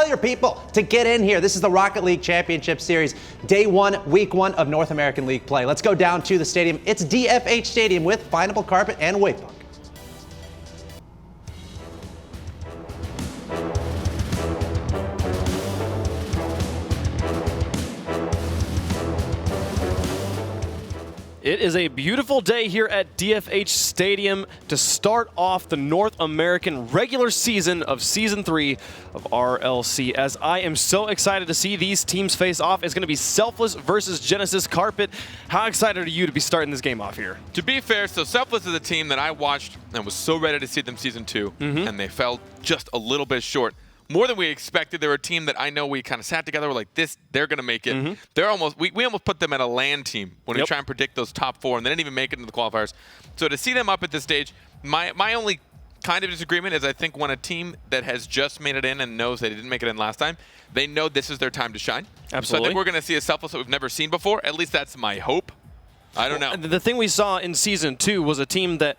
tell your people to get in here. This is the Rocket League Championship Series, Day 1, Week 1 of North American League play. Let's go down to the stadium. It's DFH Stadium with finable carpet and wake park. It is a beautiful day here at DFH Stadium to start off the North American regular season of Season 3 of RLCS. I am so excited to see these teams face off. It's going to be Selfless versus Genesis Carpet. How excited are you to be starting this game off here? To be fair, so Selfless is a team that I watched and was so ready to see them Season 2, and they fell just a little bit short. More than we expected. They're a team that I know we kind of sat together. We're like, they're going to make it. They're almost, we almost put them at a LAN team when we try and predict those top 4, and they didn't even make it into the qualifiers. So to see them up at this stage, my only kind of disagreement is I think when a team that has just made it in and knows they didn't make it in last time, they know this is their time to shine. Absolutely. So I think we're going to see a Selfless that we've never seen before. At least that's my hope. I don't know. The thing we saw in Season 2 was a team that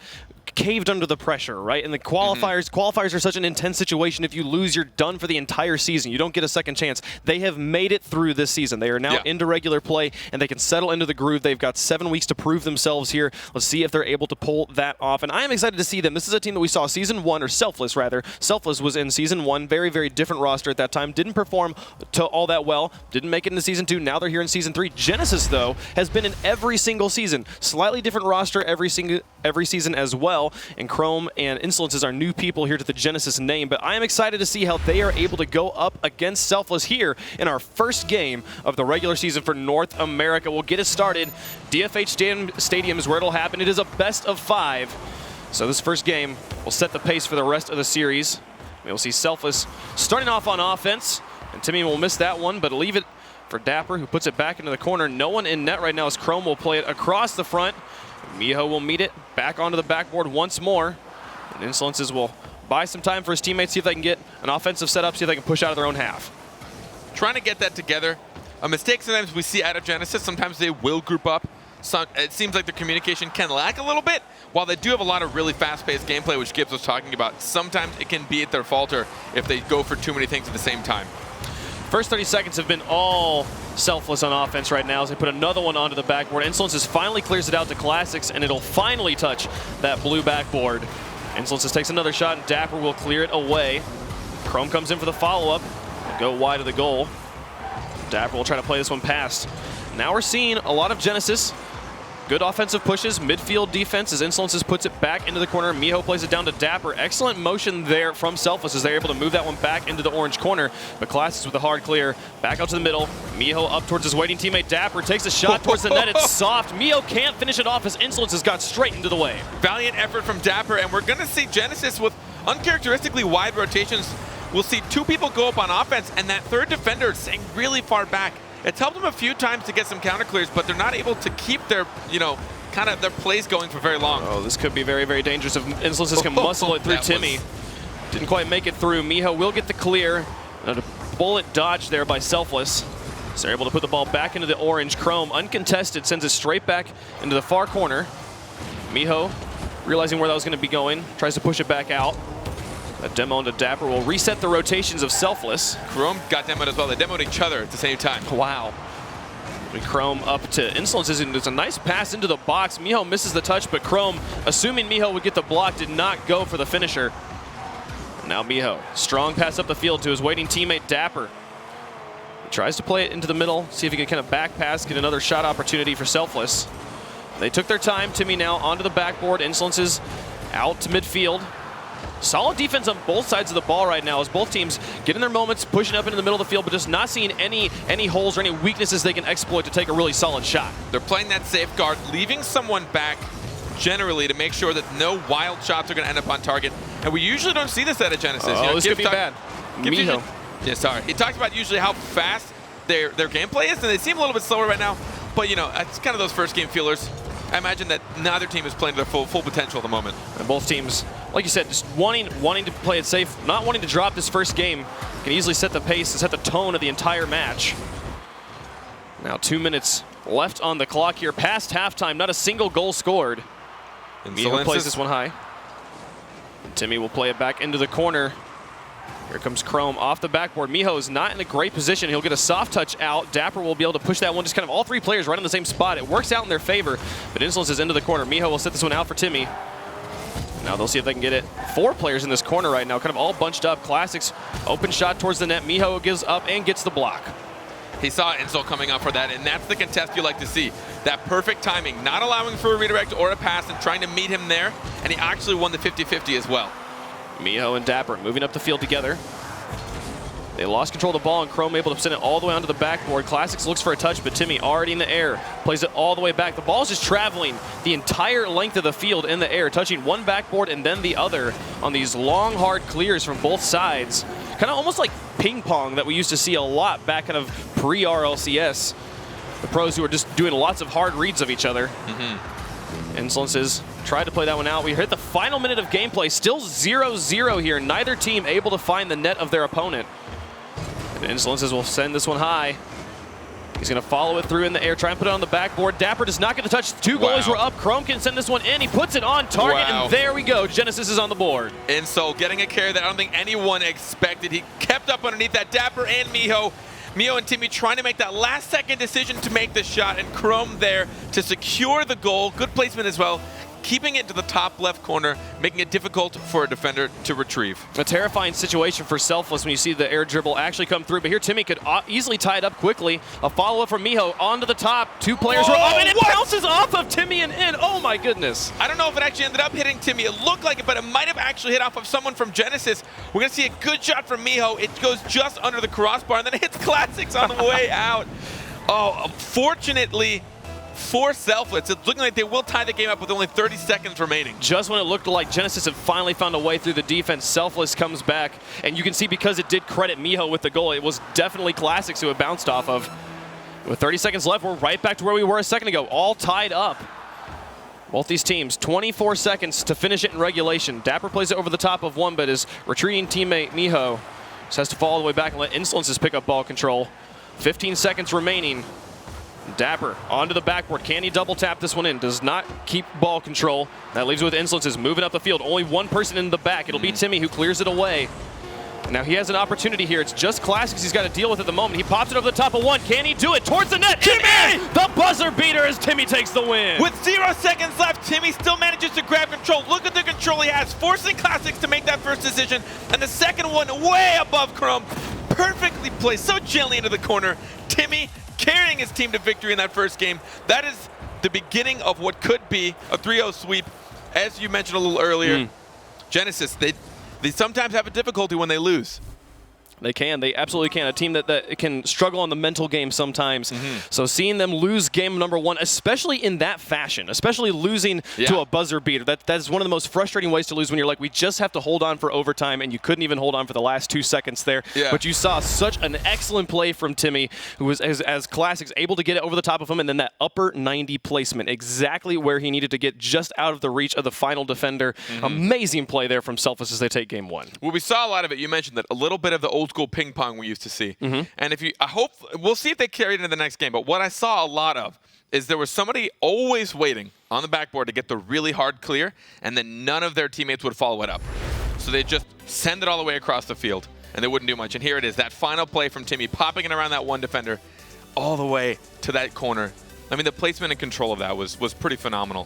caved under the pressure, right? And the qualifiers are such an intense situation. If you lose, you're done for the entire season. You don't get a second chance. They have made it through this season. They are now into regular play, and they can settle into the groove. They've got 7 weeks to prove themselves here. Let's see if they're able to pull that off. And I am excited to see them. This is a team that we saw Season 1, or Selfless, rather. Selfless was in Season 1. Very, very different roster at that time. Didn't perform all that well. Didn't make it into Season 2. Now they're here in Season 3. Genesis, though, has been in every single season. Slightly different roster every season as well. And Chrome and Insolences are new people here to the Genesis name, but I am excited to see how they are able to go up against Selfless here in our first game of the regular season for North America. We'll get it started. DFH Stadium is where it'll happen. It is a best of 5. So this first game will set the pace for the rest of the series. We'll see Selfless starting off on offense, and Timmy will miss that one, but leave it for Dapper, who puts it back into the corner. No one in net right now as Chrome will play it across the front. Miho will meet it back onto the backboard once more. And Insolences will buy some time for his teammates, see if they can get an offensive setup, see if they can push out of their own half. Trying to get that together. A mistake sometimes we see out of Genesis. Sometimes they will group up. It seems like their communication can lack a little bit. While they do have a lot of really fast-paced gameplay, which Gibbs was talking about, sometimes it can be at their falter if they go for too many things at the same time. First 30 seconds have been all Selfless on offense right now as they put another one onto the backboard. Insolences finally clears it out to Classics, and it'll finally touch that blue backboard. Insolences takes another shot, and Dapper will clear it away. Chrome comes in for the follow-up. Go wide of the goal. Dapper will try to play this one past. Now we're seeing a lot of Genesis. Good offensive pushes, midfield defense as Insolences puts it back into the corner. Miho plays it down to Dapper. Excellent motion there from Selfless as they're able to move that one back into the orange corner. But Classics with a hard clear. Back out to the middle. Miho up towards his waiting teammate Dapper. Takes a shot towards the net. It's soft. Miho can't finish it off as Insolences got straight into the way. Valiant effort from Dapper, and we're going to see Genesis with uncharacteristically wide rotations. We'll see 2 people go up on offense, and that third defender is staying really far back. It's helped them a few times to get some counter clears, but they're not able to keep their, kind of their plays going for very long. Oh, this could be very, very dangerous if Insolences can muscle it through Timmy. Didn't quite make it through. Miho will get the clear. A bullet dodge there by Selfless. So they're able to put the ball back into the orange. Chrome, uncontested, sends it straight back into the far corner. Miho, realizing where that was going to be going, tries to push it back out. A demo into Dapper will reset the rotations of Selfless. Chrome got demoed as well. They demoed each other at the same time. Wow. Chrome up to Insolences, and it's a nice pass into the box. Miho misses the touch, but Chrome, assuming Miho would get the block, did not go for the finisher. Now Miho, strong pass up the field to his waiting teammate Dapper. He tries to play it into the middle, see if he can kind of back pass, get another shot opportunity for Selfless. They took their time. Timmy now onto the backboard. Insolences out to midfield. Solid defense on both sides of the ball right now as both teams getting their moments, pushing up into the middle of the field, but just not seeing any holes or any weaknesses they can exploit to take a really solid shot. They're playing that safeguard, leaving someone back generally to make sure that no wild shots are going to end up on target. And we usually don't see this out of Genesis. Oh, this could be bad. Miho. Yeah, sorry. He talks about usually how fast their gameplay is, and they seem a little bit slower right now. But, it's kind of those first game feelers. I imagine that neither team is playing to their full potential at the moment. And both teams, like you said, just wanting to play it safe, not wanting to drop this first game, can easily set the pace and set the tone of the entire match. Now 2 minutes left on the clock here, past halftime, not a single goal scored. Miho plays this one high. Timmy will play it back into the corner. Here comes Chrome off the backboard. Miho is not in a great position. He'll get a soft touch out. Dapper will be able to push that one. Just kind of all three players right in the same spot. It works out in their favor, but Insolence is into the corner. Miho will set this one out for Timmy. Now they'll see if they can get it. 4 players in this corner right now, kind of all bunched up. Classics, open shot towards the net. Miho gives up and gets the block. He saw Insult coming up for that, and that's the contest you like to see. That perfect timing, not allowing for a redirect or a pass and trying to meet him there, and he actually won the 50-50 as well. Miho and Dapper moving up the field together. They lost control of the ball, and Chrome able to send it all the way onto the backboard. Classics looks for a touch, but Timmy already in the air. Plays it all the way back. The ball's just traveling the entire length of the field in the air, touching one backboard and then the other on these long, hard clears from both sides. Kind of almost like ping pong that we used to see a lot back kind of pre-RLCS. The pros who are just doing lots of hard reads of each other. Insolences tried to play that one out. We hit the final minute of gameplay. Still 0-0 here. Neither team able to find the net of their opponent. And Insolences will send this one high. He's going to follow it through in the air, try and put it on the backboard. Dapper does not get the touch. 2 goalies were up. Chrome can send this one in. He puts it on target, and there we go. Genesis is on the board. And so getting a carry that I don't think anyone expected. He kept up underneath that. Dapper and Miho. Miho and Timmy trying to make that last-second decision to make the shot, and Chrome there to secure the goal. Good placement as well. Keeping it to the top left corner, making it difficult for a defender to retrieve. A terrifying situation for Selfless when you see the air dribble actually come through, but here Timmy could easily tie it up quickly. A follow-up from Miho onto the top. 2 players were up, and it bounces off of Timmy and in. Oh my goodness. I don't know if it actually ended up hitting Timmy. It looked like it, but it might have actually hit off of someone from Genesis. We're going to see a good shot from Miho. It goes just under the crossbar, and then it hits Classics on the way out. Oh, fortunately for Selfless, it's looking like they will tie the game up with only 30 seconds remaining. Just when it looked like Genesis had finally found a way through the defense, Selfless comes back, and you can see because it did credit Miho with the goal, it was definitely Classics who it bounced off of. With 30 seconds left, we're right back to where we were a second ago, all tied up. Both these teams, 24 seconds to finish it in regulation. Dapper plays it over the top of one, but his retreating teammate Miho just has to fall all the way back and let Insolences pick up ball control. 15 seconds remaining. Dapper onto the backboard. Can he double tap this one in? Does not keep ball control. That leaves it with Insolences moving up the field. Only one person in the back. It'll be Timmy who clears it away. Now he has an opportunity here. It's just Classics he's got to deal with at the moment. He pops it over the top of one. Can he do it? Towards the net. Timmy! The buzzer beater as Timmy takes the win. With 0 seconds left, Timmy still manages to grab control. Look at the control he has, forcing Classics to make that first decision. And the second one way above Chrome. Perfectly placed, so gently into the corner. Timmy carrying his team to victory in that first game. That is the beginning of what could be a 3-0 sweep. As you mentioned a little earlier, Genesis, they sometimes have a difficulty when they lose. They can. They absolutely can. A team that can struggle on the mental game sometimes. So seeing them lose game number 1, especially in that fashion, especially losing to a buzzer beater, that is one of the most frustrating ways to lose when you're like, we just have to hold on for overtime, and you couldn't even hold on for the last 2 seconds there. But you saw such an excellent play from Timmy, who was, as Classics, able to get it over the top of him, and then that upper 90 placement, exactly where he needed to get, just out of the reach of the final defender. Amazing play there from Selfless as they take game 1. Well, we saw a lot of it. You mentioned that a little bit of the old school ping pong we used to see. And I hope we'll see if they carry it into the next game. But what I saw a lot of is there was somebody always waiting on the backboard to get the really hard clear, and then none of their teammates would follow it up. So they just send it all the way across the field, and they wouldn't do much. And here it is, that final play from Timmy, popping it around that one defender all the way to that corner. I mean, the placement and control of that was pretty phenomenal.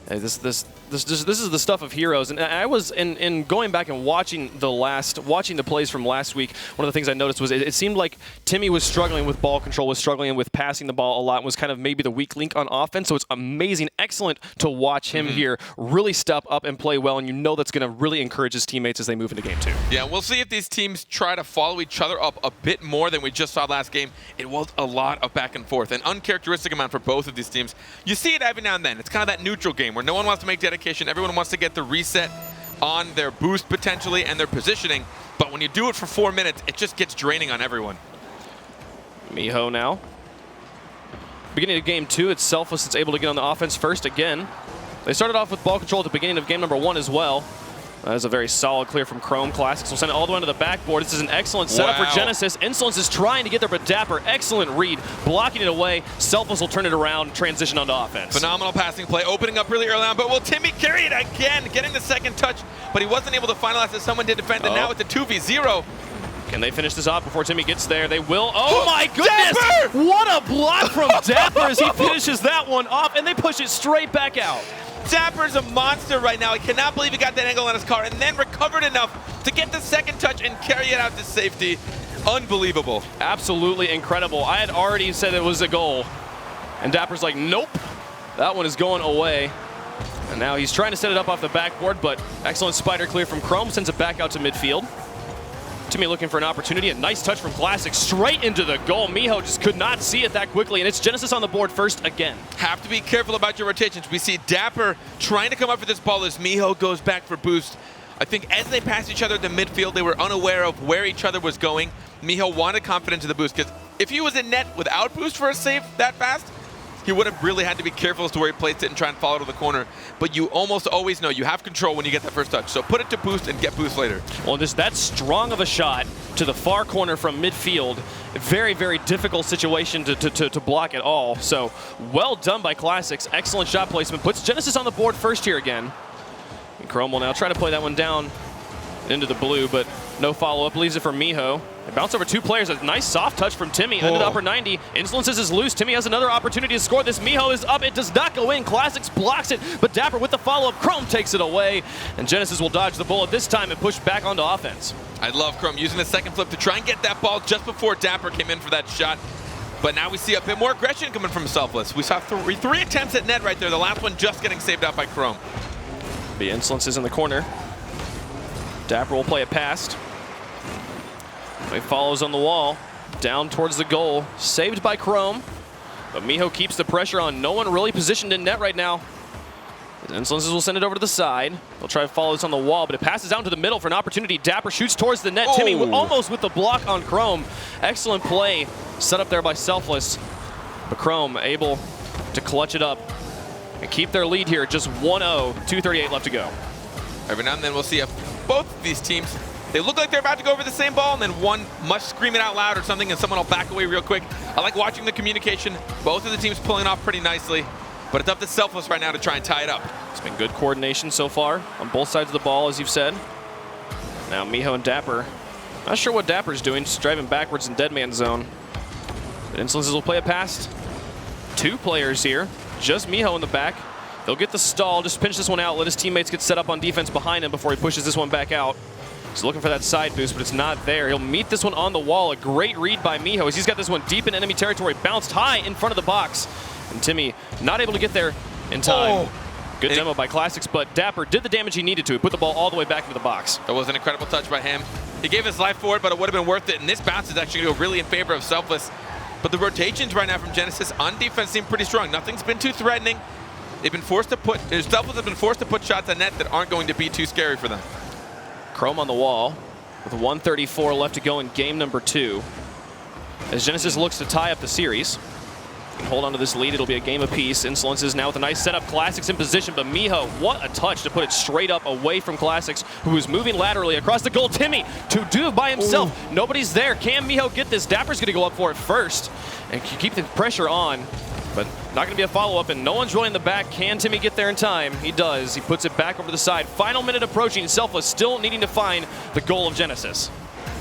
Hey, this is the stuff of heroes, and I was in going back and watching the plays from last week. One of the things I noticed was it seemed like Timmy was struggling with ball control, was struggling with passing the ball a lot, and was kind of maybe the weak link on offense. So it's amazing, excellent to watch him here really step up and play well, and you know that's going to really encourage his teammates as they move into game 2. Yeah, we'll see if these teams try to follow each other up a bit more than we just saw last game. It was a lot of back and forth, an uncharacteristic amount for both of these teams. You see it every now and then. It's kind of that neutral game where no one wants to make dedication. Everyone wants to get the reset on their boost potentially and their positioning. But when you do it for 4 minutes, it just gets draining on everyone. Miho now. Beginning of game 2, it's Selfless that's able to get on the offense first again. They started off with ball control at the beginning of game number 1 as well. That is a very solid clear from Chrome. Classics will send it all the way to the backboard. This is an excellent setup for Genesis. Insolence is trying to get there, but Dapper, excellent read, blocking it away. Selfless will turn it around, transition onto offense. Phenomenal passing play, opening up really early on, but will Timmy carry it again, getting the second touch, but he wasn't able to finalize as someone did defend, and now it's a 2v0. Can they finish this off before Timmy gets there? They will. Oh my goodness! Dapper! What a block from Dapper as he finishes that one off, and they push it straight back out. Dapper's a monster right now. I cannot believe he got that angle on his car and then recovered enough to get the second touch and carry it out to safety. Unbelievable. Absolutely incredible. I had already said it was a goal, and Dapper's like, nope, that one is going away. And now he's trying to set it up off the backboard, but excellent spider clear from Chrome, sends it back out to midfield. Timmy looking for an opportunity. A nice touch from Classic straight into the goal. Miho just could not see it that quickly, and it's Genesis on the board first again. Have to be careful about your rotations. We see Dapper trying to come up for this ball as Miho goes back for boost. I think as they passed each other at the midfield, they were unaware of where each other was going. Miho wanted confidence in the boost because if he was in net without boost for a save that fast, he would have really had to be careful as to where he placed it and try and follow to the corner. But you almost always know you have control when you get that first touch. So put it to boost and get boost later. Well, just that strong of a shot to the far corner from midfield. Very, very difficult situation to block at all. So well done by Classics. Excellent shot placement. Puts Genesis on the board first here again. And Chrome will now try to play that one down into the blue, but no follow-up. Leaves it for Miho. They bounce over two players. A nice soft touch from Timmy into the upper 90. Insolences is loose. Timmy has another opportunity to score this. Miho is up. It does not go in. Classics blocks it, but Dapper with the follow-up. Chrome takes it away, and Genesis will dodge the bullet this time and push back onto offense. I love Chrome using the second flip to try and get that ball just before Dapper came in for that shot. But now we see a bit more aggression coming from Selfless. We saw three attempts at net right there. The last one just getting saved out by Chrome. The Insolences in the corner. Dapper will play it past. He follows on the wall, down towards the goal, saved by Chrome, but Miho keeps the pressure on. No one really positioned in net right now. The Insolences will send it over to the side. They'll try to follow this on the wall, but it passes down to the middle for an opportunity. Dapper shoots towards the net. Timmy almost with the block on Chrome. Excellent play set up there by Selfless, but Chrome able to clutch it up and keep their lead here. Just 1-0, 2:38 left to go. Every now and then we'll see if both of these teams, they look like they're about to go over the same ball, and then one must scream it out loud or something, and someone will back away real quick. I like watching the communication. Both of the teams pulling off pretty nicely, but it's up to Selfless right now to try and tie it up. It's been good coordination so far on both sides of the ball, as you've said. Now Miho and Dapper. Not sure what Dapper's doing, just driving backwards in dead man zone. The Insolences will play it past two players here. Just Miho in the back. They'll get the stall, just pinch this one out, let his teammates get set up on defense behind him before he pushes this one back out. He's looking for that side boost, but it's not there. He'll meet this one on the wall. A great read by Miho as he's got this one deep in enemy territory, bounced high in front of the box. And Timmy not able to get there in time. Good demo by Classics, but Dapper did the damage he needed to. He put the ball all the way back into the box. That was an incredible touch by him. He gave his life for it, but it would have been worth it. And this bounce is actually going to go really in favor of Selfless. But the rotations right now from Genesis on defense seem pretty strong. Nothing's been too threatening. They've been forced to put, Selfless have been forced to put shots at net that aren't going to be too scary for them. Chrome on the wall with 1:34 left to go in game number 2. As Genesis looks to tie up the series. Hold on to this lead, it'll be a game apiece. Insolences now with a nice setup. Classics in position, but Miho, what a touch to put it straight up away from Classics, who is moving laterally across the goal. Timmy to do by himself. Nobody's there. Can Miho get this? Dapper's going to go up for it first and keep the pressure on, but not going to be a follow-up, and no one's really in the back. Can Timmy get there in time? He does. He puts it back over the side. Final minute approaching. Selfless still needing to find the goal of Genesis.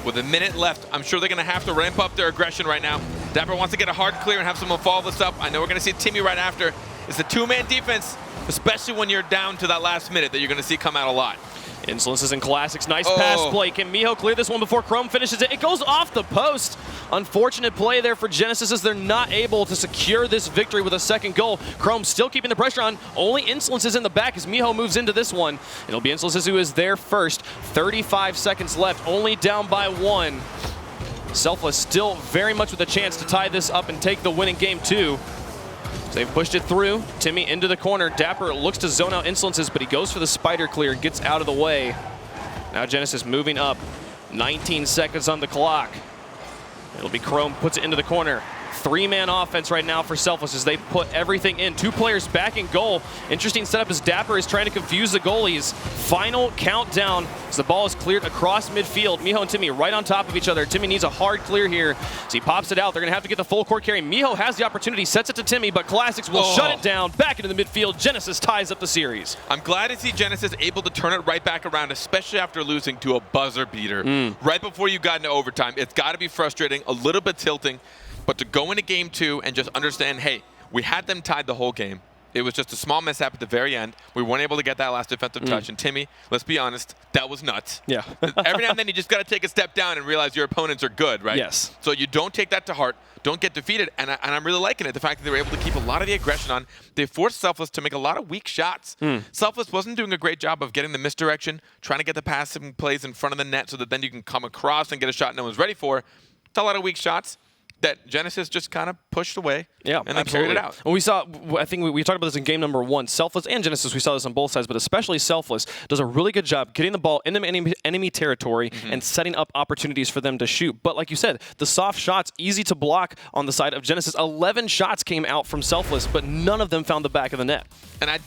With a minute left, I'm sure they're going to have to ramp up their aggression right now. Dapper wants to get a hard clear and have someone follow this up. I know we're going to see Timmy right after. It's a two-man defense, especially when you're down to that last minute, that you're going to see come out a lot. Insolences and Classics. Nice pass play. Can Miho clear this one before Chrome finishes it? It goes off the post. Unfortunate play there for Genesis as they're not able to secure this victory with a second goal. Chrome still keeping the pressure on. Only Insolences in the back as Miho moves into this one. It'll be Insolences who is there first. 35 seconds left. Only down by 1. Selfless still very much with a chance to tie this up and take the win in game 2. They've pushed it through. Timmy into the corner. Dapper looks to zone out Insolences, but he goes for the spider clear and gets out of the way. Now Genesis moving up. 19 seconds on the clock. It'll be Chrome, puts it into the corner. Three-man offense right now for Selfless as they put everything in. 2 players back in goal. Interesting setup as Dapper is trying to confuse the goalies. Final countdown as the ball is cleared across midfield. Miho and Timmy right on top of each other. Timmy needs a hard clear here as he pops it out. They're going to have to get the full court carry. Miho has the opportunity, sets it to Timmy, but Classics will shut it down. Back into the midfield. Genesis ties up the series. I'm glad to see Genesis able to turn it right back around, especially after losing to a buzzer beater. Right before you got into overtime. It's got to be frustrating, a little bit tilting. But to go into game 2 and just understand, hey, we had them tied the whole game. It was just a small mishap at the very end. We weren't able to get that last defensive touch. And Timmy, let's be honest, that was nuts. Yeah. Every now and then you just got to take a step down and realize your opponents are good, right? Yes. So you don't take that to heart. Don't get defeated. And I'm really liking it, the fact that they were able to keep a lot of the aggression on. They forced Selfless to make a lot of weak shots. Selfless wasn't doing a great job of getting the misdirection, trying to get the passing plays in front of the net so that then you can come across and get a shot no one's ready for. It's a lot of weak shots that Genesis just kind of pushed away, and they carried it out. Well, we saw, I think we talked about this in game number 1. Selfless and Genesis, we saw this on both sides, but especially Selfless does a really good job getting the ball into enemy territory and setting up opportunities for them to shoot. But like you said, the soft shots, easy to block on the side of Genesis. 11 shots came out from Selfless, but none of them found the back of the net. And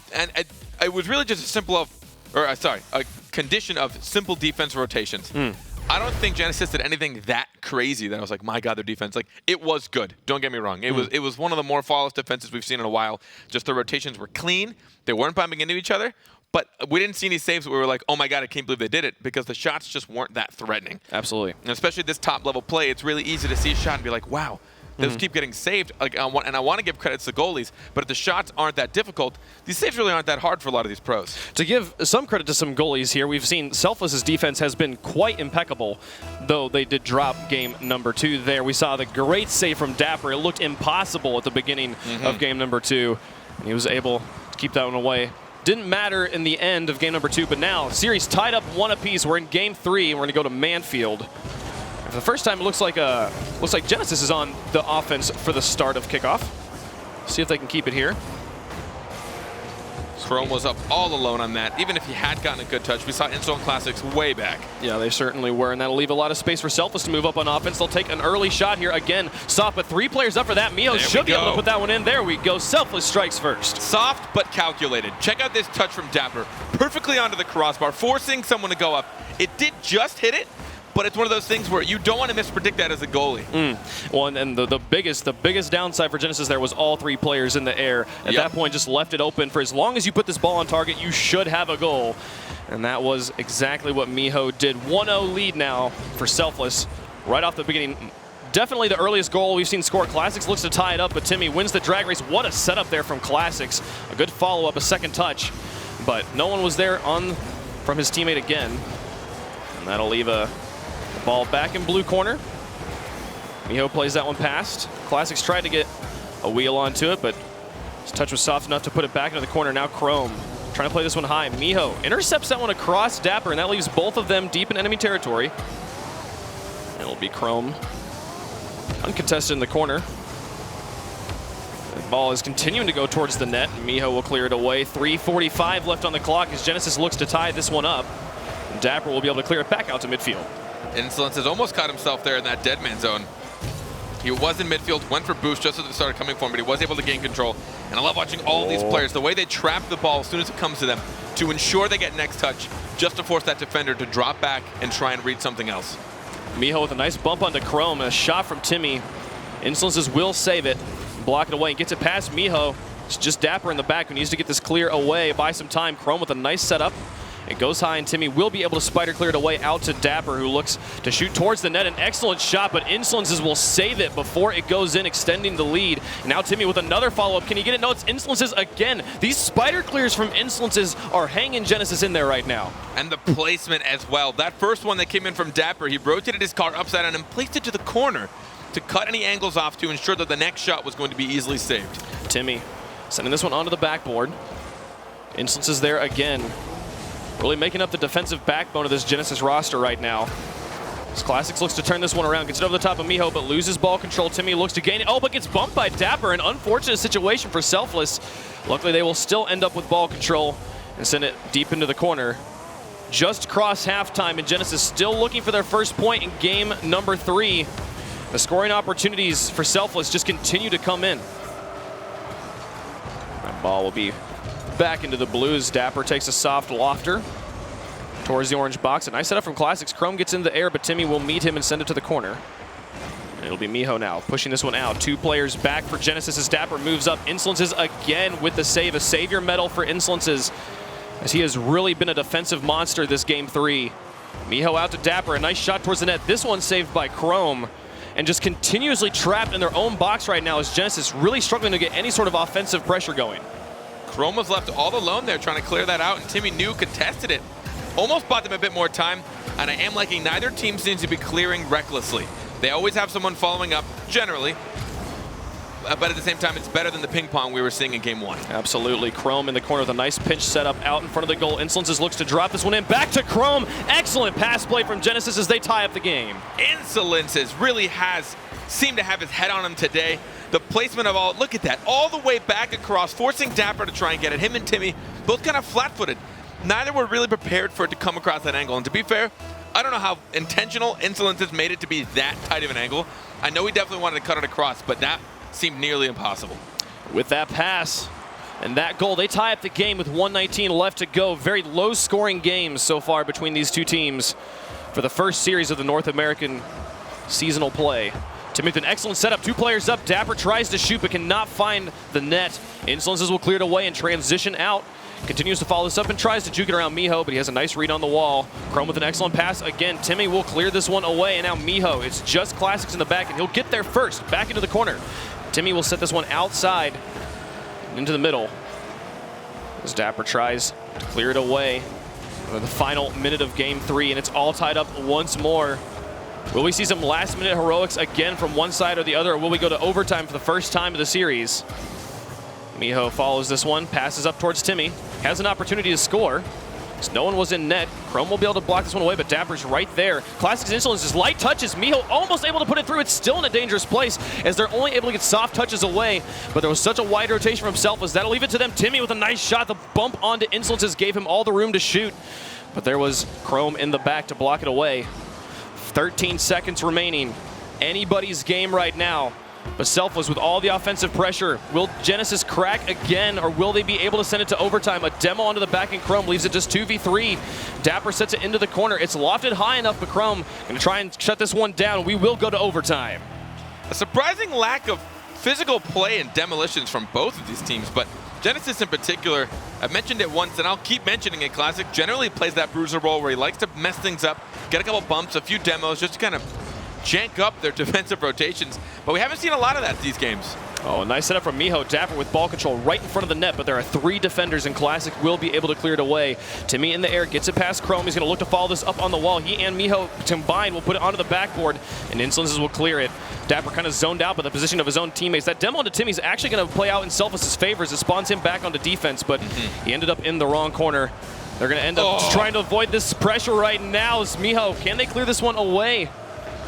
it was really just a condition of simple defense rotations. I don't think Genesis did anything that crazy that I was like, my God, their defense. Like, it was good. Don't get me wrong. It was one of the more flawless defenses we've seen in a while. Just the rotations were clean. They weren't bumping into each other. But we didn't see any saves where we were like, oh my God, I can't believe they did it, because the shots just weren't that threatening. Absolutely. And especially this top-level play, it's really easy to see a shot and be like, wow, those keep getting saved. And I want to give credit to goalies, but if the shots aren't that difficult, these saves really aren't that hard for a lot of these pros. To give some credit to some goalies here, we've seen Selfless's defense has been quite impeccable, though they did drop game number 2 there. We saw the great save from Dapper. It looked impossible at the beginning of game number 2. And he was able to keep that one away. Didn't matter in the end of game number 2, but now series tied up 1 apiece. We're in game 3, and we're going to go to Manfield. For the first time, it looks like Genesis is on the offense for the start of kickoff. See if they can keep it here. Chrome was up all alone on that. Even if he had gotten a good touch, we saw Insul and Classics way back. Yeah, they certainly were, and that'll leave a lot of space for Selfless to move up on offense. They'll take an early shot here. Again, soft, but 3 players up for that. Mio should be able to put that one in. There we go. Selfless strikes first. Soft, but calculated. Check out this touch from Dapper. Perfectly onto the crossbar, forcing someone to go up. It did just hit it, but it's one of those things where you don't want to mispredict that as a goalie. Well, and the biggest downside for Genesis there was all 3 players in the air. At that point, just left it open. For as long as you put this ball on target, you should have a goal. And that was exactly what Miho did. 1-0 lead now for Selfless right off the beginning. Definitely the earliest goal we've seen score. Classics looks to tie it up, but Timmy wins the drag race. What a setup there from Classics. A good follow-up, a second touch. But no one was there from his teammate again. And that'll leave a ball back in blue corner. Miho plays that one past. Classics tried to get a wheel onto it, but his touch was soft enough to put it back into the corner. Now Chrome trying to play this one high. Miho intercepts that one across Dapper, and that leaves both of them deep in enemy territory. It'll be Chrome uncontested in the corner. The ball is continuing to go towards the net. Miho will clear it away. 3:45 left on the clock as Genesis looks to tie this one up. And Dapper will be able to clear it back out to midfield. Insolence has almost caught himself there in that dead man zone. He was in midfield, went for boost just as it started coming for him, but he was able to gain control. And I love watching all these players, the way they trap the ball as soon as it comes to them to ensure they get next touch, just to force that defender to drop back and try and read something else. Miho with a nice bump onto Chrome, a shot from Timmy. Insolences will save it, block it away, and gets it past Miho. It's just Dapper in the back who needs to get this clear away, buy some time. Chrome with a nice setup. It goes high, and Timmy will be able to spider clear it away out to Dapper, who looks to shoot towards the net. An excellent shot, but Insolences will save it before it goes in, extending the lead. Now Timmy with another follow-up. Can he get it? No, it's Insolences again. These spider clears from Insolences are hanging Genesis in there right now. And the placement as well. That first one that came in from Dapper, he rotated his car upside down and placed it to the corner to cut any angles off to ensure that the next shot was going to be easily saved. Timmy sending this one onto the backboard. Insolences there again. Really making up the defensive backbone of this Genesis roster right now. As Classics looks to turn this one around, gets it over the top of Miho, but loses ball control. Timmy looks to gain it. Oh, but gets bumped by Dapper. An unfortunate situation for Selfless. Luckily, they will still end up with ball control and send it deep into the corner. Just cross halftime, and Genesis still looking for their first point in game number 3. The scoring opportunities for Selfless just continue to come in. That ball will be back into the blues. Dapper takes a soft lofter towards the orange box. A nice setup from Classics. Chrome gets in the air, but Timmy will meet him and send it to the corner. And it'll be Miho now, pushing this one out. 2 players back for Genesis as Dapper moves up. Insolences again with the save. A savior medal for Insolences, as he has really been a defensive monster this game 3. Miho out to Dapper. A nice shot towards the net. This one saved by Chrome. And just continuously trapped in their own box right now as Genesis really struggling to get any sort of offensive pressure going. Chrome was left all alone there trying to clear that out, and Timmy New contested it. Almost bought them a bit more time, and I am liking neither team seems to be clearing recklessly. They always have someone following up, generally, but at the same time, it's better than the ping pong we were seeing in game 1. Absolutely. Chrome in the corner with a nice pinch setup out in front of the goal. Insolences looks to drop this one in. Back to Chrome. Excellent pass play from Genesis as they tie up the game. Insolences really seemed to have his head on him today. The placement of all, look at that, all the way back across, forcing Dapper to try and get it. Him and Timmy, both kind of flat-footed. Neither were really prepared for it to come across that angle. And to be fair, I don't know how intentional Insolences made it to be that tight of an angle. I know he definitely wanted to cut it across, but that seemed nearly impossible. With that pass and that goal, they tie up the game with 1:19 left to go. Very low-scoring games so far between these two teams for the first series of the North American seasonal play. Timmy with an excellent setup. 2 players up. Dapper tries to shoot but cannot find the net. Insolences will clear it away and transition out. Continues to follow this up and tries to juke it around Miho, but he has a nice read on the wall. Chrome with an excellent pass. Again, Timmy will clear this one away, and now Miho. It's just Classics in the back, and he'll get there first. Back into the corner. Timmy will set this one outside into the middle as Dapper tries to clear it away for the final minute of game 3, and it's all tied up once more. Will we see some last-minute heroics again from one side or the other, or will we go to overtime for the first time of the series? Miho follows this one, passes up towards Timmy, has an opportunity to score. No one was in net. Chrome will be able to block this one away, but Dapper's right there. Classics Insolences, light touches. Miho almost able to put it through. It's still in a dangerous place as they're only able to get soft touches away, but there was such a wide rotation from Selfless. That'll leave it to them. Timmy with a nice shot. The bump onto Insolences gave him all the room to shoot, but there was Chrome in the back to block it away. 13 seconds remaining. Anybody's game right now. But Selfless with all the offensive pressure. Will Genesis crack again, or will they be able to send it to overtime? A demo onto the back, and Chrome leaves it just 2v3. Dapper sets it into the corner. It's lofted high enough, but Chrome going to try and shut this one down. We will go to overtime. A surprising lack of physical play and demolitions from both of these teams, but Genesis in particular, I've mentioned it once and I'll keep mentioning it, Classic, generally plays that bruiser role where he likes to mess things up, get a couple bumps, a few demos, just to kind of jank up their defensive rotations, but we haven't seen a lot of that these games. Oh, a nice setup from Miho. Dapper with ball control right in front of the net, but there are 3 defenders, and Classic will be able to clear it away. Timmy in the air, gets it past Chrome. He's going to look to follow this up on the wall. He and Miho combined will put it onto the backboard, and Insolences will clear it. Dapper kind of zoned out by the position of his own teammates. That demo onto Timmy's actually going to play out in Selfless' favor as it spawns him back onto defense, but he ended up in the wrong corner. They're going to end up trying to avoid this pressure right now. As Miho, can they clear this one away?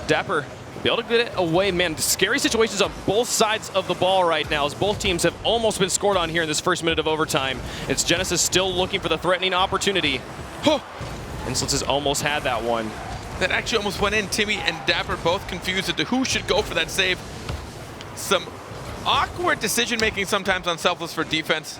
Dapper be able to get it away. Man, scary situations on both sides of the ball right now, as both teams have almost been scored on here in this first minute of overtime. It's Genesis still looking for the threatening opportunity. Insolences almost had that one. That actually almost went in. Timmy and Dapper both confused as to who should go for that save. Some awkward decision-making sometimes on Selfless for defense,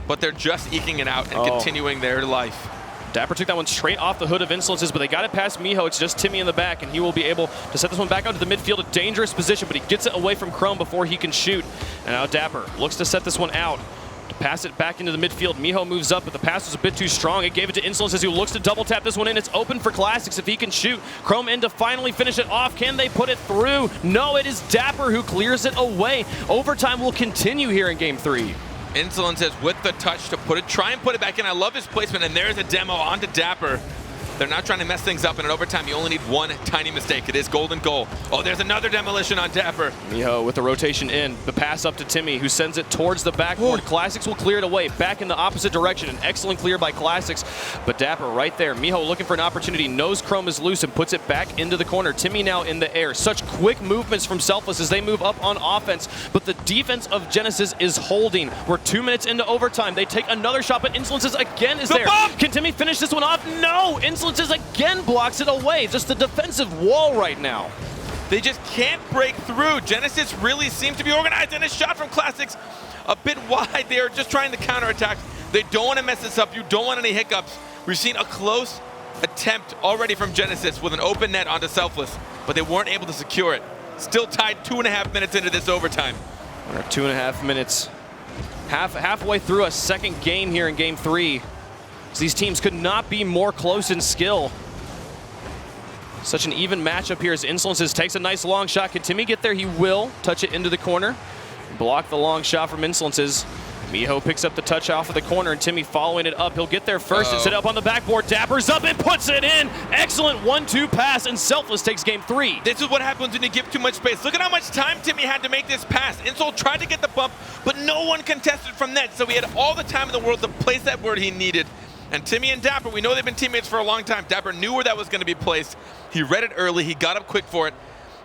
but they're just eking it out and continuing their life. Dapper took that one straight off the hood of Insolences, but they got it past Miho. It's just Timmy in the back, and he will be able to set this one back out to the midfield. A dangerous position, but he gets it away from Chrome before he can shoot. And now Dapper looks to set this one out, to pass it back into the midfield. Miho moves up, but the pass was a bit too strong. It gave it to Insolences, who looks to double tap this one in. It's open for Classics if he can shoot. Chrome in to finally finish it off. Can they put it through? No, it is Dapper who clears it away. Overtime will continue here in Game 3. Insolences with the touch to try and put it back in. I love his placement, and there's a demo onto Dapper. They're not trying to mess things up, and in overtime, you only need one tiny mistake. It is golden goal. Oh, there's another demolition on Dapper. Miho with the rotation in. The pass up to Timmy, who sends it towards the backboard. Classics will clear it away, back in the opposite direction. An excellent clear by Classics, but Dapper right there. Miho looking for an opportunity, knows Chrome is loose, and puts it back into the corner. Timmy now in the air. Such quick movements from Selfless as they move up on offense, but the defense of Genesis is holding. We're 2 minutes into overtime. They take another shot, but Insolences again is there. Bump! Can Timmy finish this one off? No! Insolences again blocks it away. Just the defensive wall right now. They just can't break through. Genesis really seems to be organized, and a shot from Classics a bit wide. They're just trying to counterattack. They don't want to mess this up. You don't want any hiccups. We've seen a close attempt already from Genesis with an open net onto Selfless, but they weren't able to secure it. Still tied 2.5 minutes into this overtime. 2.5 minutes. Halfway through a second game here in Game 3. So these teams could not be more close in skill. Such an even matchup here as Insolences takes a nice long shot. Can Timmy get there? He will. Touch it into the corner. Block the long shot from Insolences. Miho picks up the touch off of the corner, and Timmy following it up. He'll get there first and set up on the backboard. Dapper's up and puts it in. Excellent 1-2 pass, and Selfless takes Game 3. This is what happens when you give too much space. Look at how much time Timmy had to make this pass. Insol tried to get the bump, but no one contested from net, so he had all the time in the world to place that word he needed. And Timmy and Dapper, we know they've been teammates for a long time. Dapper knew where that was going to be placed. He read it early. He got up quick for it.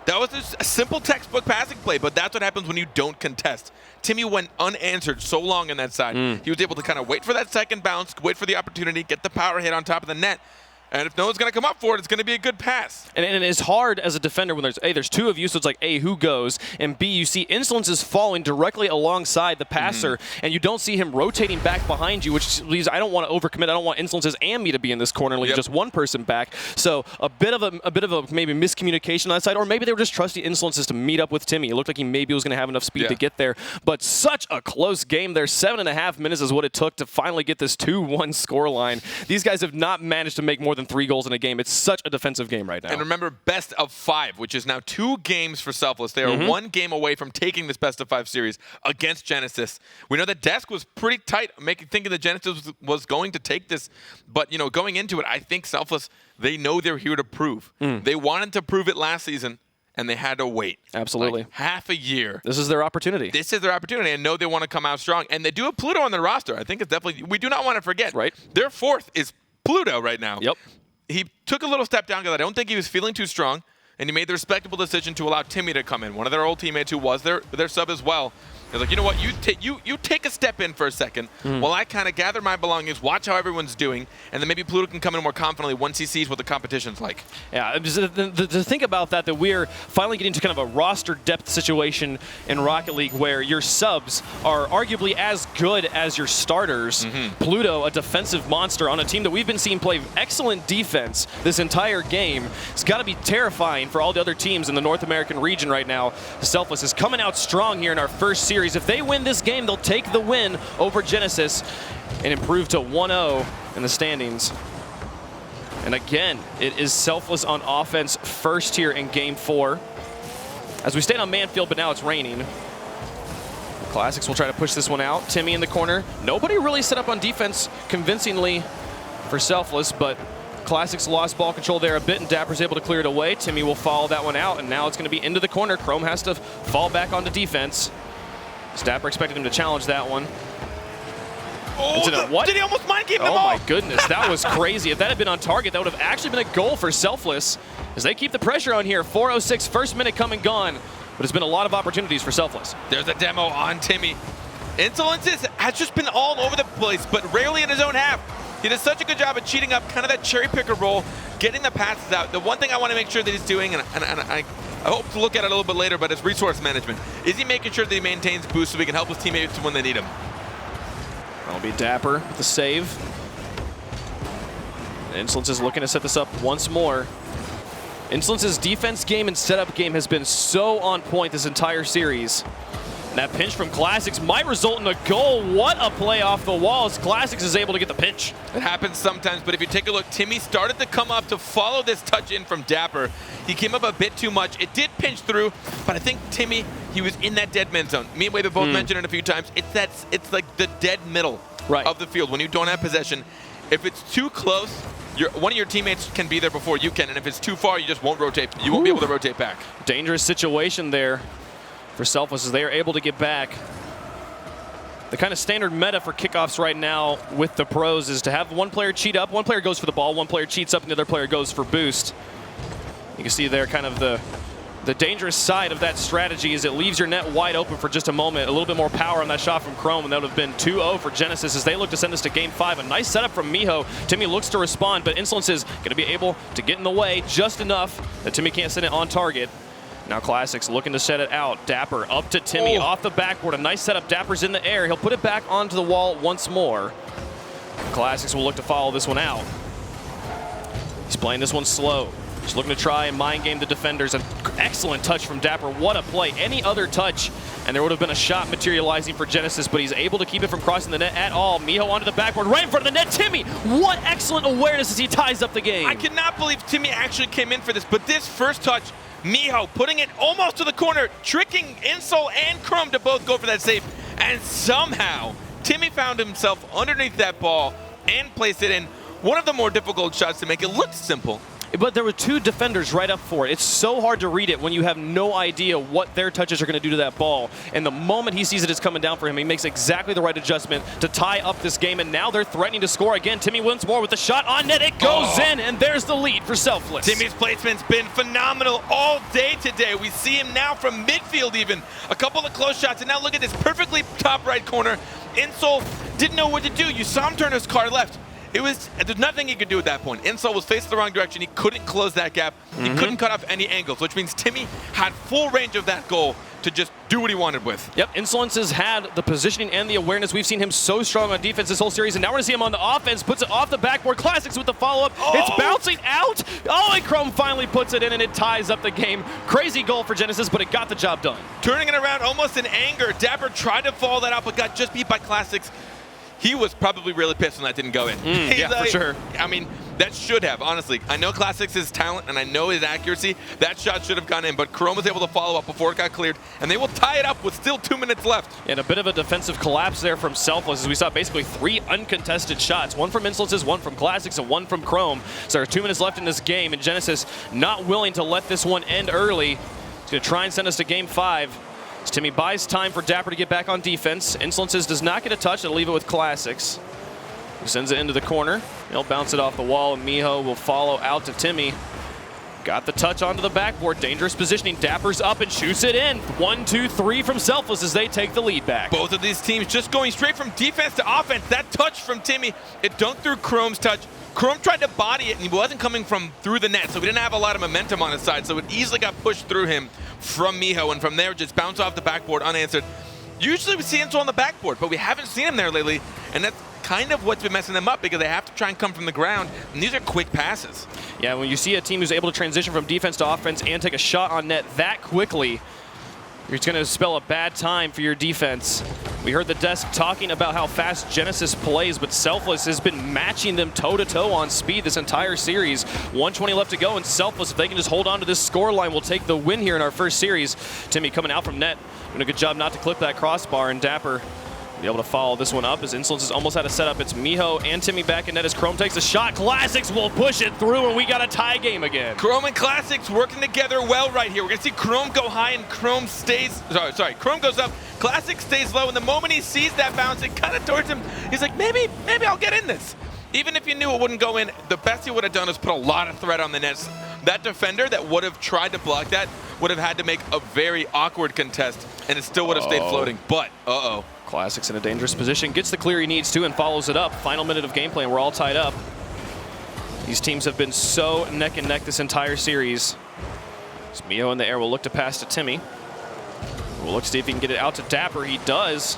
That was just a simple textbook passing play, but that's what happens when you don't contest. Timmy went unanswered so long on that side. He was able to kind of wait for that second bounce, wait for the opportunity, get the power hit on top of the net. And if no one's going to come up for it, it's going to be a good pass. And it's hard as a defender when there's A, there's two of you, so it's like A, who goes? And B, you see Insolences falling directly alongside the passer, and you don't see him rotating back behind you, which leaves, I don't want to overcommit. I don't want Insolences and me to be in this corner and leave just one person back. So a bit of a maybe miscommunication on that side, or maybe they were just trusting Insolences to meet up with Timmy. It looked like he maybe was going to have enough speed to get there. But such a close game there. 7.5 minutes is what it took to finally get this 2-1 scoreline. These guys have not managed to make more than 3 goals in a game. It's such a defensive game right now. And remember, best of 5, which is now 2 games for Selfless. They are 1 game away from taking this best of 5 series against Genesis. We know the desk was pretty tight, thinking that Genesis was going to take this. But, you know, going into it, I think Selfless, they know they're here to prove. They wanted to prove it last season, and they had to wait. Absolutely. Like half a year. This is their opportunity. This is their opportunity, and know they want to come out strong. And they do have Pluto on their roster. I think it's definitely, we do not want to forget. Right. Their 4th is Pluto right now. Yep. He took a little step down because I don't think he was feeling too strong, and he made the respectable decision to allow Timmy to come in, one of their old teammates who was their sub as well. He was like, you know what, you take a step in for a second while I kind of gather my belongings, watch how everyone's doing, and then maybe Pluto can come in more confidently once he sees what the competition's like. Yeah, to think about that we're finally getting to kind of a roster depth situation in Rocket League where your subs are arguably as good as your starters. Pluto, a defensive monster on a team that we've been seeing play excellent defense this entire game. It's got to be terrifying for all the other teams in the North American region right now. Selfless is coming out strong here in our first series. If they win this game, they'll take the win over Genesis and improve to 1-0 in the standings. And again, it is Selfless on offense first here in Game 4. As we stayed on Manfield, but now it's raining. Classics will try to push this one out. Timmy in the corner. Nobody really set up on defense convincingly for Selfless, but Classics lost ball control there a bit, and Dapper's able to clear it away. Timmy will follow that one out, and now it's going to be into the corner. Chrome has to fall back onto defense. Dapper expected him to challenge that one. Oh, what? Did he almost mind game them all? Oh my goodness, that was crazy. If that had been on target, that would have actually been a goal for Selfless as they keep the pressure on here. 4:06, first minute come and gone, but it's been a lot of opportunities for Selfless. There's a demo on Timmy. Insolences has just been all over the place, but rarely in his own half. He does such a good job of cheating up kind of that cherry picker role, getting the passes out. The one thing I want to make sure that he's doing, and I hope to look at it a little bit later, but it's resource management. Is he making sure that he maintains boost so he can help his teammates when they need him? That'll be Dapper with the save. Insolence is looking to set this up once more. Insolence's defense game and setup game has been so on point this entire series. And that pinch from Classics might result in a goal. What a play off the walls. Classics is able to get the pinch. It happens sometimes, but if you take a look, Timmy started to come up to follow this touch in from Dapper. He came up a bit too much. It did pinch through, but I think Timmy, he was in that dead man zone. Me and Wade have both mentioned it a few times. It's like the dead middle of the field when you don't have possession. If it's too close, one of your teammates can be there before you can, and if it's too far, you just won't rotate. You won't be able to rotate back. Dangerous situation there for Selfless as they are able to get back. The kind of standard meta for kickoffs right now with the pros is to have one player cheat up, one player goes for the ball, one player cheats up, and the other player goes for boost. You can see there kind of the dangerous side of that strategy is it leaves your net wide open for just a moment. A little bit more power on that shot from Chrome, and that would have been 2-0 for Genesis as they look to send this to Game 5. A nice setup from Miho. Timmy looks to respond, but Insolence is going to be able to get in the way just enough that Timmy can't send it on target. Now Classics looking to set it out. Dapper up to Timmy, off the backboard. A nice setup. Dapper's in the air. He'll put it back onto the wall once more. Classics will look to follow this one out. He's playing this one slow. Just looking to try and mind game the defenders. An excellent touch from Dapper. What a play. Any other touch, and there would have been a shot materializing for Genesis, but he's able to keep it from crossing the net at all. Miho onto the backboard, right in front of the net. Timmy, what excellent awareness as he ties up the game. I cannot believe Timmy actually came in for this, but this first touch, Miho putting it almost to the corner, tricking Insol and Chrome to both go for that save, and somehow Timmy found himself underneath that ball and placed it in. One of the more difficult shots to make. It looked simple. But there were two defenders right up for it. It's so hard to read it when you have no idea what their touches are going to do to that ball. And the moment he sees it is coming down for him, he makes exactly the right adjustment to tie up this game. And now they're threatening to score again. Timmy once more with the shot on net. It goes in, and there's the lead for Selfless. Timmy's placement's been phenomenal all day today. We see him now from midfield even. A couple of close shots, and now look at this perfectly top right corner. Insol didn't know what to do. You saw him turn his car left. There's nothing he could do at that point. Insol was facing the wrong direction. He couldn't close that gap. He couldn't cut off any angles, which means Timmy had full range of that goal to just do what he wanted with. Yep, Insolence has had the positioning and the awareness. We've seen him so strong on defense this whole series, and now we're going to see him on the offense. Puts it off the backboard. Classics with the follow-up. It's bouncing out. Oh, and Chrome finally puts it in, and it ties up the game. Crazy goal for Genesis, but it got the job done. Turning it around almost in anger. Dapper tried to follow that out, but got just beat by Classics. He was probably really pissed when that didn't go in. Yeah, for sure. I mean, that should have, honestly. I know Classics' talent, and I know his accuracy. That shot should have gone in, but Chrome was able to follow up before it got cleared, and they will tie it up with still 2 minutes left. And a bit of a defensive collapse there from Selfless, as we saw basically 3 uncontested shots. One from Insolences, one from Classics, and one from Chrome. So there are 2 minutes left in this game, and Genesis not willing to let this one end early. He's going to try and send us to Game 5. As Timmy buys time for Dapper to get back on defense. Insolences does not get a touch. They'll leave it with Classics. He sends it into the corner. He'll bounce it off the wall, and Miho will follow out to Timmy. Got the touch onto the backboard. Dangerous positioning. Dapper's up and shoots it in. 1, 2, 3 from Selfless as they take the lead back. Both of these teams just going straight from defense to offense. That touch from Timmy, it dunked through Chrome's touch. Chrome tried to body it, and he wasn't coming from through the net, so he didn't have a lot of momentum on his side, so it easily got pushed through him from Miho, and from there just bounced off the backboard unanswered. Usually we see Insol on the backboard, but we haven't seen him there lately, and that's kind of what's been messing them up because they have to try and come from the ground, and these are quick passes. Yeah, when you see a team who's able to transition from defense to offense and take a shot on net that quickly, it's going to spell a bad time for your defense. We heard the desk talking about how fast Genesis plays, but Selfless has been matching them toe-to-toe on speed this entire series. 1:20 left to go, and Selfless, if they can just hold on to this scoreline, will take the win here in our first series. Timmy coming out from net, doing a good job not to clip that crossbar, and Dapper be able to follow this one up as Insolence has almost had a setup. It's Miho and Timmy back in net as Chrome takes a shot. Classics will push it through, and we got a tie game again. Chrome and Classics working together well right here. We're going to see Chrome go high and Chrome stays, sorry, Chrome goes up, Classics stays low, and the moment he sees that bounce, it kind of towards him, he's like, maybe I'll get in this. Even if he knew it wouldn't go in, the best he would have done is put a lot of threat on the nets. That defender that would have tried to block that would have had to make a very awkward contest, and it still would have stayed floating, but Classics in a dangerous position, gets the clear he needs to and follows it up. Final minute of gameplay and we're all tied up. These teams have been so neck and neck this entire series. As Miho in the air will look to pass to Timmy. We'll look to see if he can get it out to Dapper. He does.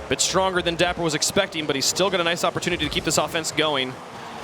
A bit stronger than Dapper was expecting, but he's still got a nice opportunity to keep this offense going.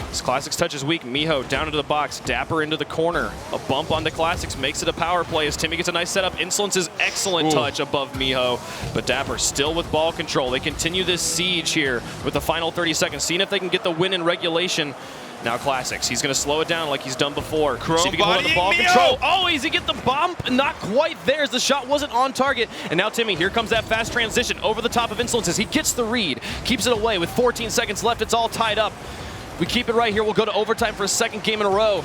This Classics touch is weak. Miho down into the box. Dapper into the corner. A bump onto Classics makes it a power play as Timmy gets a nice setup. Insolence's excellent touch above Miho. But Dapper still with ball control. They continue this siege here with the final 30 seconds. Seeing if they can get the win in regulation. Now Classics. He's going to slow it down like he's done before. Chrome see if he can hold on the ball control. Oh, he get the bump. Not quite there as the shot wasn't on target. And now Timmy, here comes that fast transition over the top of Insolences. He gets the read. Keeps it away with 14 seconds left. It's all tied up. We keep it right here. We'll go to overtime for a second game in a row.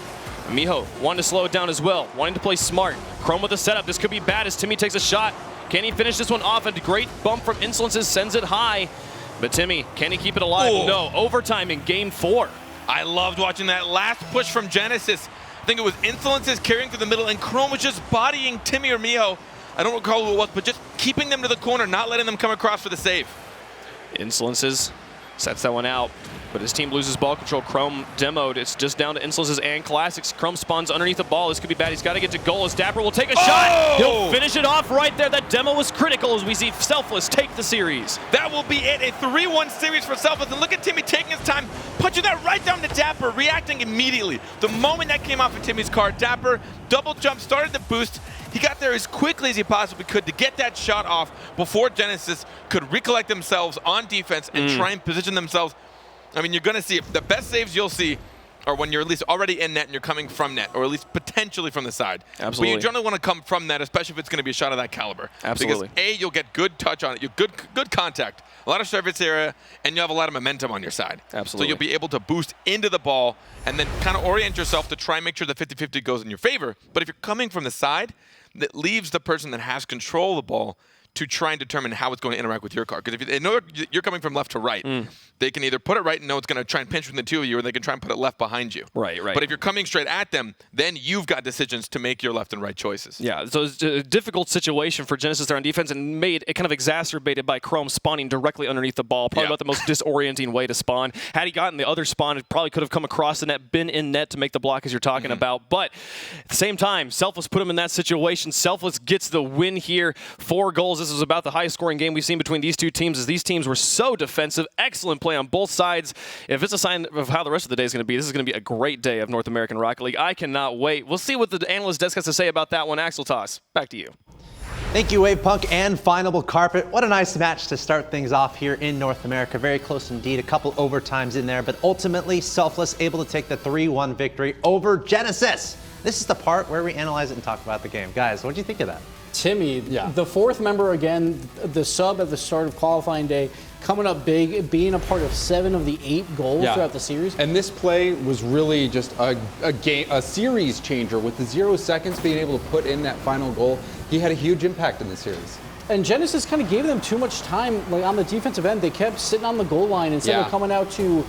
Miho wanting to slow it down as well, wanting to play smart. Chrome with the setup. This could be bad as Timmy takes a shot. Can he finish this one off? A great bump from Insolences sends it high. But Timmy, can he keep it alive? No. Overtime in game 4. I loved watching that last push from Genesis. I think it was Insolences carrying through the middle, and Chrome was just bodying Timmy or Miho. I don't recall who it was, but just keeping them to the corner, not letting them come across for the save. Insolences sets that one out. But his team loses ball control. Chrome demoed. It's just down to Insolences and Classics. Chrome spawns underneath the ball. This could be bad. He's got to get to goal as Dapper will take a shot. He'll finish it off right there. That demo was critical as we see Selfless take the series. That will be it. A 3-1 series for Selfless. And look at Timmy taking his time, punching that right down to Dapper, reacting immediately. The moment that came off of Timmy's card, Dapper double jump, started the boost. He got there as quickly as he possibly could to get that shot off before Genesis could recollect themselves on defense and try and position themselves. I mean, you're going to see the best saves you'll see are when you're at least already in net and you're coming from net, or at least potentially from the side. Absolutely. But you generally want to come from net, especially if it's going to be a shot of that caliber. Absolutely. Because A, you'll get good touch on it, you good contact, a lot of surface area, and you have a lot of momentum on your side. Absolutely. So you'll be able to boost into the ball and then kind of orient yourself to try and make sure the 50-50 goes in your favor. But if you're coming from the side, that leaves the person that has control of the ball to try and determine how it's going to interact with your card. Because if they know you're coming from left to right, they can either put it right and know it's going to try and pinch between the two of you, or they can try and put it left behind you. Right. But if you're coming straight at them, then you've got decisions to make your left and right choices. Yeah, so it's a difficult situation for Genesis there on defense, and made it kind of exacerbated by Chrome spawning directly underneath the ball. Probably about the most disorienting way to spawn. Had he gotten the other spawn, it probably could have come across the net, been in net to make the block as you're talking about. But at the same time, Selfless put him in that situation. Selfless gets the win here. 4 goals. This was about the highest scoring game we've seen between these two teams, as these teams were so defensive. Excellent play on both sides. If it's a sign of how the rest of the day is going to be, this is going to be a great day of North American Rocket League. I cannot wait. We'll see what the analyst desk has to say about that one. Axel Toss, back to you. Thank you, Wave Punk and Finable Carpet. What a nice match to start things off here in North America. Very close indeed. A couple overtimes in there, but ultimately Selfless able to take the 3-1 victory over Genesis. This is the part where we analyze it and talk about the game. Guys, what do you think of that? Timmy, the 4th member again, the sub at the start of qualifying day, coming up big, being a part of 7 of the 8 goals throughout the series. And this play was really just a series changer. With the 0 seconds being able to put in that final goal, he had a huge impact in the series. And Genesis kind of gave them too much time on the defensive end. They kept sitting on the goal line instead of coming out to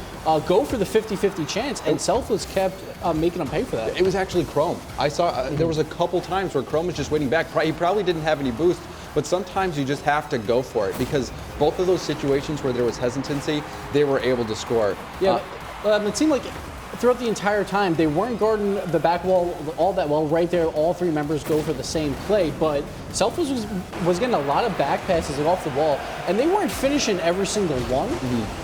go for the 50-50 chance, and Selfless kept making them pay for that. It was actually Chrome. I saw there was a couple times where Chrome was just waiting back. He probably didn't have any boost, but sometimes you just have to go for it, because both of those situations where there was hesitancy, they were able to score. Yeah, it seemed like throughout the entire time, they weren't guarding the back wall all that well. Right there, all 3 members go for the same play, but Selfless was getting a lot of back passes off the wall, and they weren't finishing every single one,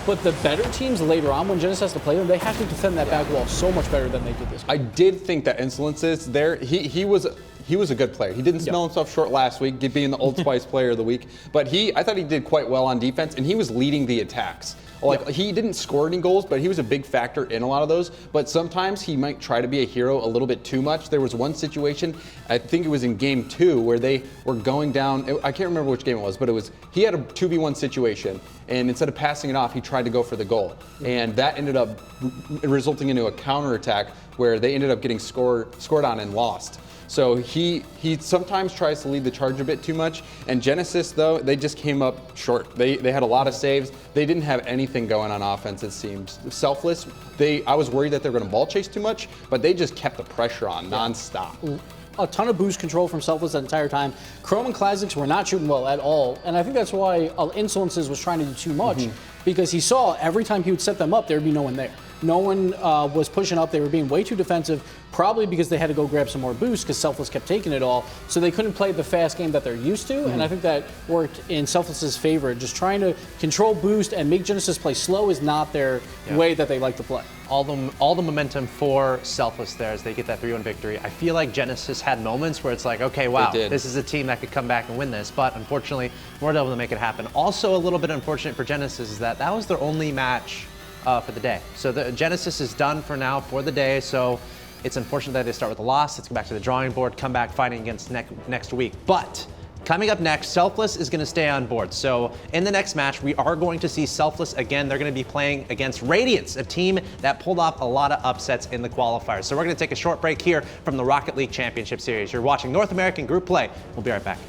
but the better teams later on, when Genesis has to play them, they have to defend that back wall so much better than they did this game. I did think that Insolences there, he was a good player. He didn't smell himself short last week, being the Old Spice Player of the Week, but I thought he did quite well on defense, and he was leading the attacks. He didn't score any goals, but he was a big factor in a lot of those. But sometimes he might try to be a hero a little bit too much. There was one situation, I think it was in game 2, where they were going down. I can't remember which game it was, but he had a 2v1 situation, and instead of passing it off, he tried to go for the goal. And that ended up resulting into a counterattack where they ended up getting scored on and lost. So he sometimes tries to lead the charge a bit too much. And Genesis, though, they just came up short. They had a lot of saves. They didn't have anything going on offense, it seems. Selfless, I was worried that they were going to ball chase too much, but they just kept the pressure on nonstop. A ton of boost control from Selfless that entire time. Chrome and Classics were not shooting well at all, and I think that's why Insolences was trying to do too much, because he saw every time he would set them up, there would be no one there. No one was pushing up. They were being way too defensive, probably because they had to go grab some more boost because Selfless kept taking it all. So they couldn't play the fast game that they're used to, and I think that worked in Selfless's favor. Just trying to control boost and make Genesis play slow is not their way that they like to play. All the momentum for Selfless there as they get that 3-1 victory. I feel like Genesis had moments where it's like, okay, wow, this is a team that could come back and win this, but unfortunately, weren't able to make it happen. Also, a little bit unfortunate for Genesis is that was their only match for the day. So the Genesis is done for now for the day, so it's unfortunate that they start with a loss. Let's go back to the drawing board, come back fighting against next week. But coming up next, Selfless is going to stay on board. So in the next match, we are going to see Selfless again. They're going to be playing against Radiance, a team that pulled off a lot of upsets in the qualifiers. So we're going to take a short break here from the Rocket League Championship Series. You're watching North American Group Play. We'll be right back.